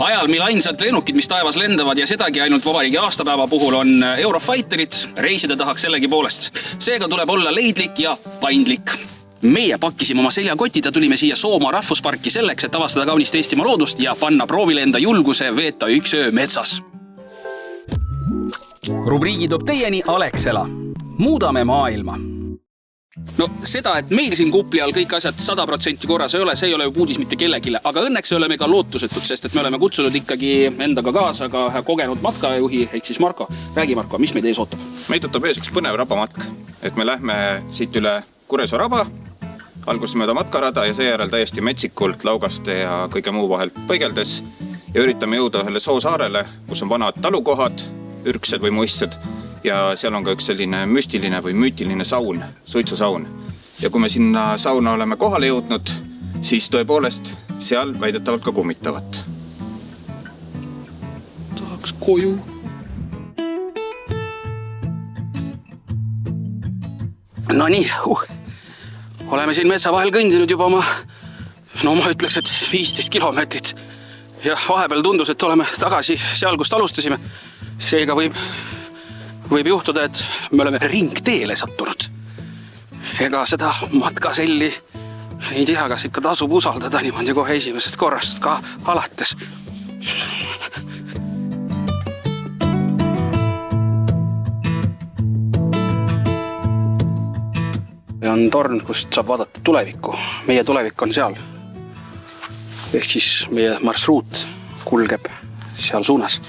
Ajal, mil ainsad lennukid, mis taevas lendavad ja sedagi ainult vabariigi aastapäeva puhul on Eurofighterid, reisida tahaks sellegi poolest. Seega tuleb olla leidlik ja paindlik. Meie pakkisime oma seljakotid ja tulime siia Soomaa rahvusparki selleks, et avastada kaunist Eestimaa loodust ja panna proovile enda julguse veeta üks öö metsas. Rubriigi toob teieni Alexela. Muudame maailma. No seda, et meil siin kupli all kõik asjad 100% korras ei ole, see ei ole uudis mitte kellegile, aga õnneks ei ole me ka lootusetud, sest et me oleme kutsunud ikkagi endaga kaasa ka kogenud matkajuhi, ehk siis Marko. Räägi Marko, mis meid ees ootab? Meid ootab ees üks põnev rabamatk, et me lähme siit üle Kuresoo raba, alguses mööda matkarada ja seejärel täiesti metsikult laugaste ja kõige muu vahelt põigeldes ja üritame jõuda ühele soosaarele, kus on vanad talukohad, ürksed või muistsed. Ja seal on ka üks selline müstiline või müütiline saun, suitsusaun. Ja kui me sinna sauna oleme kohale jõudnud, siis tõepoolest seal väidetavalt ka kummitavat. Tahaks koju. No nii, oleme siin metsa vahel kõndinud juba ma ütleks, et 15 kilomeetrit. Ja vahepeal tundus, et oleme tagasi seal, kust alustasime. Seega võib juhtuda, et me oleme ringteele sattunud. Ega seda matkaselli ei tea, kas ikka tasub usaldada niimoodi kohe esimesest korrast ka alates. On torn, kust saab vaadata tulevikku. Meie tulevik on seal. Ehk siis meie marsruut kulgeb seal suunas.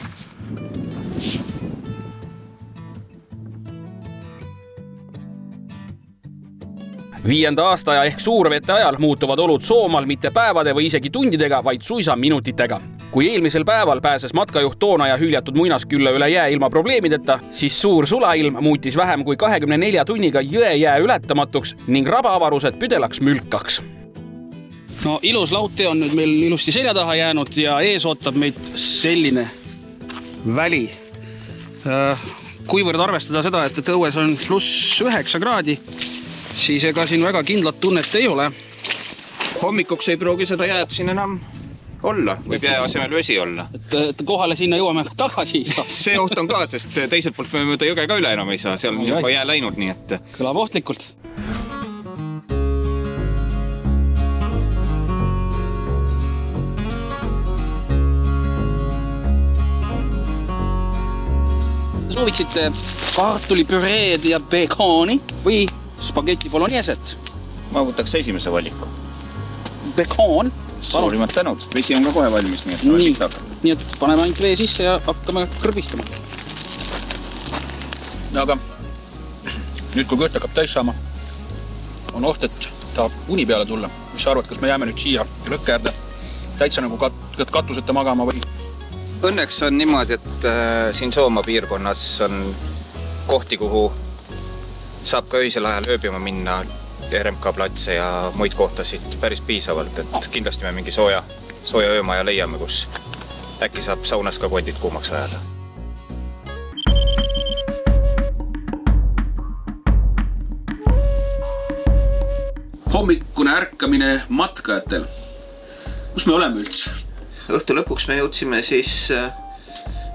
Viienda aastaaja ehk suurvete ajal muutuvad olud Soomaal mitte päevade või isegi tundidega, vaid suisa minutitega. Kui eelmisel päeval pääses matkajuht toona ja hüljatud muinaskülla üle jää ilma probleemideta, siis suur sulailm muutis vähem kui 24 tunniga jõejää ületamatuks ning rabaavarused püdelaks mülkaks. No ilus laudtee on nüüd meil ilusti selja taha jäänud ja ees ootab meid selline väli. Kuivõrd arvestada seda, et õues on +9 kraadi, siis ega siin väga kindlat tunnet ei ole. Hommikuks ei pruugi seda jääd siin enam olla, võib jää asemel vesi olla. Et kohale sinna jõuame tagasi. See oht on ka, sest teiselt poolt me mööda jõge ka üle enam ei saa, seal on juba jää läinud, nii et... Kõlab ohtlikult. Sooviksite kartulipüreed ja bekooni või spaghetti bologneset? Ma võtaks esimese valiku. Bekoon? Suurimad tänud. Vesi on ka kohe valmis, nii et saame siit hakata. Nii et paneme ainult vee sisse ja hakkame kõrbistama. Aga nüüd, kui kõht hakkab täis saama, on oht, et tahab uni peale tulla. Mis sa arvad, kas me jääme nüüd siia lõkkäärde täitsa nagu katuseta magama või? Õnneks on niimoodi, et siin Soomaa piirkonnas on kohti, kuhu saab ka öisel ajal ööbima minna RMK platse ja muid kohtasid päris piisavalt, et kindlasti me mingi sooja öömaja leiame, kus äkki saab saunas ka kondid kuumaks ajada. Hommikune ärkamine matkajatel. Kus me oleme üldse? Õhtu lõpuks me jõudsime siis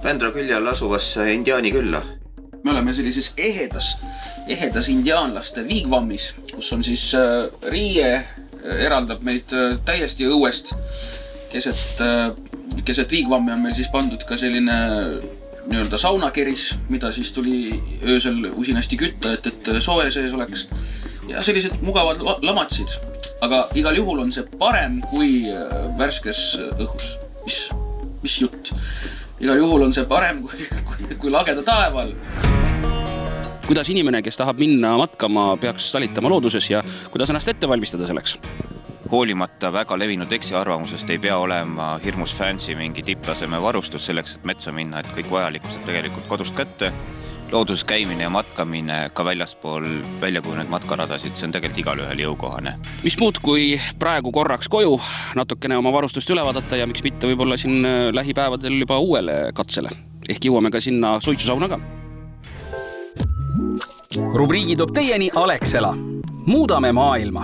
Vändra küljal asuvasse indiaani külla. Me oleme sellises ehedas indiaanlaste viigvammis, kus on siis riie, eraldab meid täiesti õuest. Keset viigvammi on meil siis pandud ka selline nii-öelda saunakeris, mida siis tuli öösel usinasti kütta, et soe sees oleks. Ja sellised mugavad lamatsid. Aga igal juhul on see parem kui värskes õhus. Mis jutt? Igal juhul on see parem kui lageda taeval. Kuidas inimene, kes tahab minna matkama, peaks talitama looduses ja kuidas ennast ette valmistada selleks? Hoolimata väga levinud eksiarvamusest ei pea olema hirmus fancy mingi tipptaseme varustus selleks, et metsa minna, et kõik vajalikud tegelikult kodust kätte. Looduses käimine ja matkamine ka väljaspool väljakujunenud matkaradasid, see on tegelikult igal ühel jõukohane. Mis muud kui praegu korraks koju natukene oma varustust üle vaadata ja miks mitte võib-olla siin lähipäevadel juba uuele katsele. Ehk jõuame ka sinna suitsusauna ka. Rubriigi toob teieni Alexela. Muudame maailma.